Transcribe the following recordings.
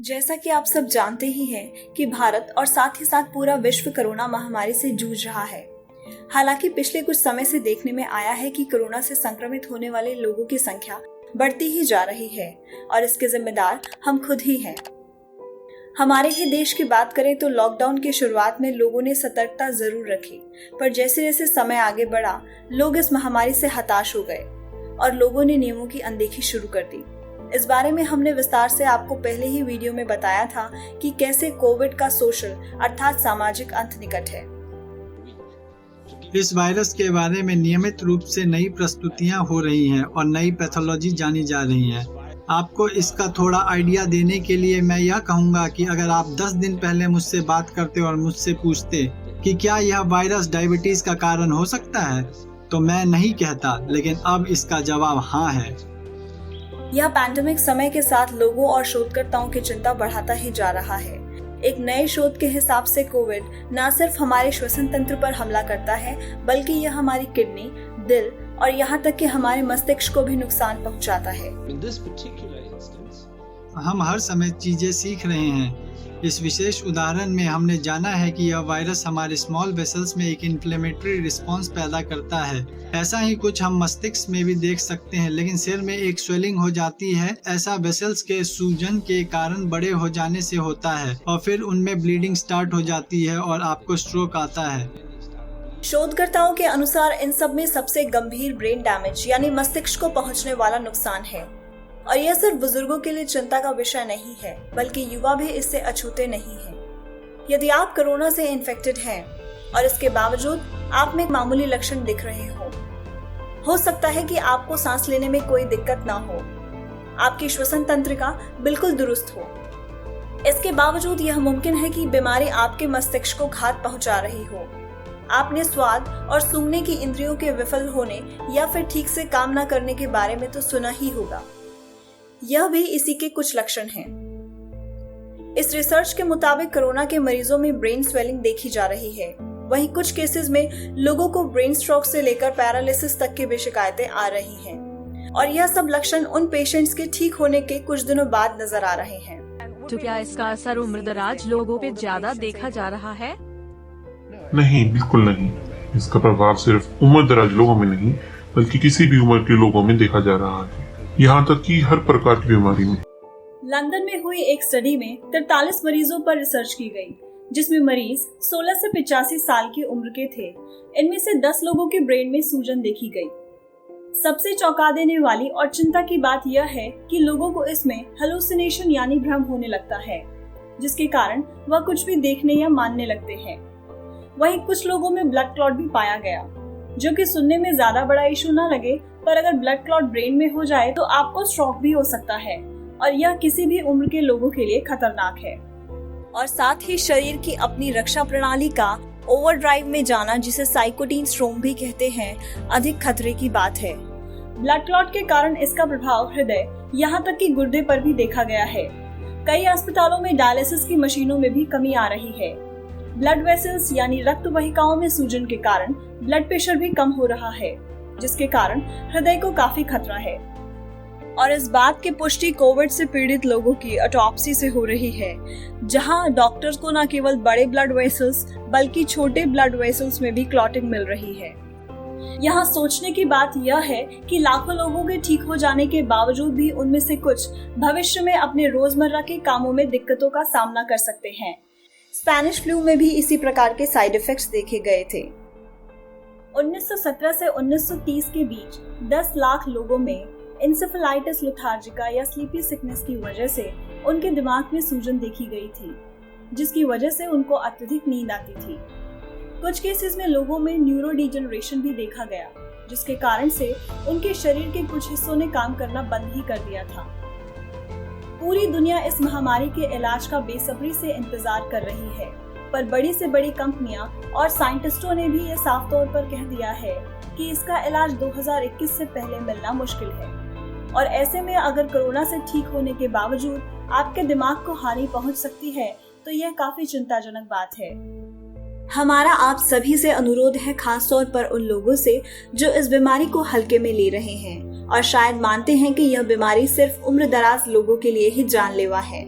जैसा कि आप सब जानते ही हैं कि भारत और साथ ही साथ पूरा विश्व कोरोना महामारी से जूझ रहा है। हालांकि पिछले कुछ समय से देखने में आया है कि कोरोना से संक्रमित होने वाले लोगों की संख्या बढ़ती ही जा रही है और इसके जिम्मेदार हम खुद ही हैं। हमारे ही देश की बात करें तो लॉकडाउन की शुरुआत में लोगों ने सतर्कता जरूर रखी, पर जैसे जैसे समय आगे बढ़ा लोग इस महामारी से हताश हो गए और लोगों ने नियमों की अनदेखी शुरू कर दी। इस बारे में हमने विस्तार से आपको पहले ही वीडियो में बताया था कि कैसे कोविड का सोशल अर्थात सामाजिक अंत निकट है। इस वायरस के बारे में नियमित रूप से नई प्रस्तुतियां हो रही हैं और नई पैथोलॉजी जानी जा रही हैं। आपको इसका थोड़ा आइडिया देने के लिए मैं यह कहूँगा कि अगर आप 10 दिन पहले मुझसे बात करते और मुझसे पूछते कि क्या यह वायरस डायबिटीज का कारण हो सकता है, तो मैं नहीं कहता, लेकिन अब इसका जवाब हाँ है। यह पैंडेमिक समय के साथ लोगों और शोधकर्ताओं की चिंता बढ़ाता ही जा रहा है। एक नए शोध के हिसाब से कोविड न सिर्फ हमारे श्वसन तंत्र पर हमला करता है, बल्कि यह हमारी किडनी, दिल और यहाँ तक कि हमारे मस्तिष्क को भी नुकसान पहुँचाता है। हम हर समय चीजें सीख रहे हैं। इस विशेष उदाहरण में हमने जाना है कि यह वायरस हमारे स्मॉल वेसल्स में एक इन्फ्लेमेटरी रिस्पॉन्स पैदा करता है। ऐसा ही कुछ हम मस्तिष्क में भी देख सकते हैं, लेकिन सिर में एक स्वेलिंग हो जाती है। ऐसा वेसल्स के सूजन के कारण बड़े हो जाने से होता है और फिर उनमें ब्लीडिंग स्टार्ट हो जाती है और आपको स्ट्रोक आता है। शोधकर्ताओं के अनुसार इन सब में सबसे गंभीर ब्रेन डैमेज यानी मस्तिष्क को पहुंचने वाला नुकसान है। और यह सिर्फ बुजुर्गों के लिए चिंता का विषय नहीं है, बल्कि युवा भी इससे अछूते नहीं हैं। यदि आप कोरोना से इन्फेक्टेड हैं और इसके बावजूद आप में मामूली लक्षण दिख रहे हो सकता है कि आपको सांस लेने में कोई दिक्कत ना हो, आपकी श्वसन तंत्रिका बिल्कुल दुरुस्त हो। इसके बावजूद यह मुमकिन है कि बीमारी आपके मस्तिष्क को घात पहुंचा रही हो। आपने स्वाद और सूंघने की इंद्रियों के विफल होने या फिर ठीक से काम न करने के बारे में तो सुना ही होगा। यह भी इसी के कुछ लक्षण हैं। इस रिसर्च के मुताबिक कोरोना के मरीजों में ब्रेन स्वेलिंग देखी जा रही है। वहीं कुछ केसेस में लोगों को ब्रेन स्ट्रोक से लेकर पैरालिसिस तक की भी शिकायतें आ रही हैं। और यह सब लक्षण उन पेशेंट्स के ठीक होने के कुछ दिनों बाद नजर आ रहे हैं। तो क्या इसका असर उम्रदराज लोगों पे ज्यादा देखा जा रहा है? नहीं, बिल्कुल नहीं। इसका प्रभाव सिर्फ उम्रदराज लोगों में नहीं, बल्कि किसी भी उम्र के लोगों में देखा जा रहा है, यहाँ तक कि हर प्रकार की बीमारी में। लंदन में हुई एक स्टडी में 43 मरीजों पर रिसर्च की गई, जिसमें मरीज 16 से 85 साल की उम्र के थे। इनमें से 10 लोगों के ब्रेन में सूजन देखी गई। सबसे चौंका देने वाली और चिंता की बात यह है कि लोगों को इसमें हेलुसिनेशन यानी भ्रम होने लगता है, जिसके कारण वह कुछ भी देखने या मानने लगते हैं। वहीं कुछ लोगों में ब्लड क्लॉट भी पाया गया, जो कि सुनने में ज्यादा बड़ा इशू ना लगे, पर अगर ब्लड क्लॉट ब्रेन में हो जाए तो आपको स्ट्रोक भी हो सकता है और यह किसी भी उम्र के लोगों के लिए खतरनाक है। और साथ ही शरीर की अपनी रक्षा प्रणाली का ओवरड्राइव में जाना, जिसे साइटोकिन स्ट्रोम भी कहते हैं, अधिक खतरे की बात है। ब्लड क्लॉट के कारण इसका प्रभाव हृदय यहाँ तक कि गुर्दे पर भी देखा गया है। कई अस्पतालों में डायलिसिस की मशीनों में भी कमी आ रही है। ब्लड वेसल्स यानी रक्त वाहिकाओं में सूजन के कारण ब्लड प्रेशर भी कम हो रहा है, जिसके कारण हृदय को काफी खतरा है। और इस बात की पुष्टि कोविड से पीड़ित लोगों की ऑटोप्सी से हो रही है, जहां डॉक्टर्स को न केवल बड़े ब्लड वेसल्स बल्कि छोटे ब्लड वेसल्स में भी क्लॉटिंग मिल रही है। यहाँ सोचने की बात यह है कि लाखों लोगों के ठीक हो जाने के बावजूद भी उनमें से कुछ भविष्य में अपने रोजमर्रा के कामों में दिक्कतों का सामना कर सकते हैं। स्पेनिश फ्लू में भी इसी प्रकार के साइड इफेक्ट्स देखे गए थे। 1917 से 1930 के बीच 10 लाख लोगों में इंसेफेलाइटिस लेथार्जिका या स्लीपी सिकनेस की वजह से उनके दिमाग में सूजन देखी गई थी, जिसकी वजह से उनको अत्यधिक नींद आती थी। कुछ केसेस में लोगों में न्यूरोडिजेनरेशन भी देखा गया, जिसके कारण से उनके शरीर के कुछ हिस्सों ने काम करना बंद ही कर दिया था। पूरी दुनिया इस महामारी के इलाज का बेसब्री से इंतजार कर रही है, पर बड़ी से बड़ी कंपनियां और साइंटिस्टों ने भी ये साफ तौर पर कह दिया है कि इसका इलाज 2021 से पहले मिलना मुश्किल है। और ऐसे में अगर कोरोना से ठीक होने के बावजूद आपके दिमाग को हानि पहुंच सकती है, तो यह काफी चिंताजनक बात है। हमारा आप सभी से अनुरोध है, खास तौर पर उन लोगों से जो इस बीमारी को हल्के में ले रहे हैं और शायद मानते हैं कि यह बीमारी सिर्फ उम्र दराज लोगों के लिए ही जानलेवा है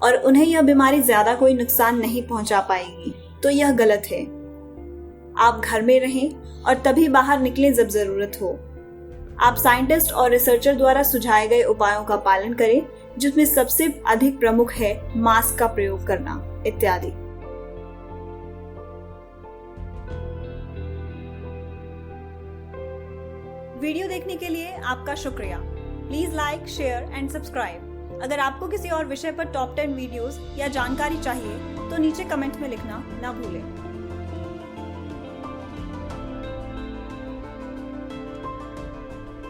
और उन्हें यह बीमारी ज्यादा कोई नुकसान नहीं पहुंचा पाएगी, तो यह गलत है। आप घर में रहें और तभी बाहर निकलें जब जरूरत हो। आप साइंटिस्ट और रिसर्चर द्वारा सुझाए गए उपायों का पालन करें, जिसमें सबसे अधिक प्रमुख है मास्क का प्रयोग करना इत्यादि। वीडियो देखने के लिए आपका शुक्रिया। Please like, share and subscribe. अगर आपको किसी और विषय पर टॉप 10 वीडियोस या जानकारी चाहिए तो नीचे कमेंट में लिखना ना भूलें।